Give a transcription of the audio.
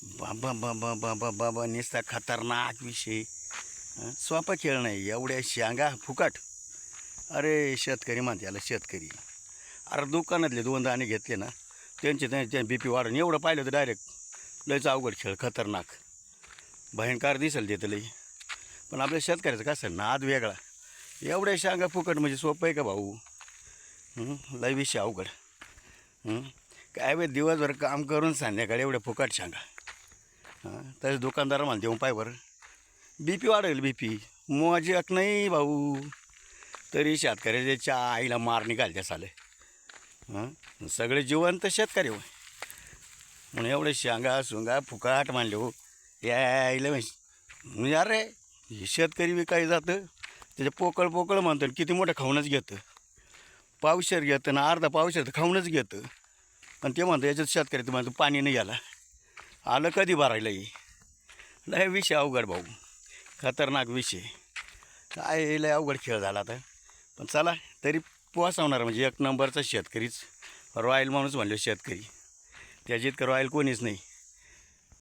बाबा बाबा बाबा बाबा नुसता खतरनाक विषय. सोपा खेळ नाही. एवढ्या शेंगा फुकट. अरे शेतकरी म्हणते याला शेतकरी. अरे दुकानातले 2 दाणे घेतले ना त्यांचे बी पी वाढून एवढं पाहिलं तर डायरेक्ट लयच अवघड खेळ. खतरनाक भयंकर दिसेल देतं लई. पण आपल्या शेतकऱ्याचं कसं नाद वेगळा. एवढ्या शेंगा फुकट म्हणजे सोपं आहे का भाऊ? लय विषय अवघड. काय वेळ दिवसभर काम करून संध्याकाळी एवढ्या फुकट शेंगा. तसे दुकानदार मला देऊन पाय बरं. बी पी वाढेल. बी पी मोजक नाही भाऊ. तरी शेतकऱ्याच्या आईला मार निघाल चाले. सगळे जिवंत शेतकरी हो म्हणून एवढे शेंगा सुंगा फुकाट मानले हो. यायला म्हणजे अरे हे शेतकरी बी काही जातं त्याच्या पोकळ पोकळ म्हणतं. किती मोठं खाऊनच घेतं. पावशेर घेतं ना अर्धा पावशेर तर खाऊनच घेतं. आणि ते म्हणतं याच्यात शेतकरी तर म्हणतं पाणी नाही गेला. आलं कधी भरायला ये. लय विषय अवघड भाऊ. खतरनाक विषय. काय लय अवघड खेळ झाला आता. पण चला तरी पोसावणार म्हणजे 1 नंबरचा शेतकरीच. रॉयल माणूस म्हणलो शेतकरी. त्याच्या इतकं रॉयल कोणीच नाही.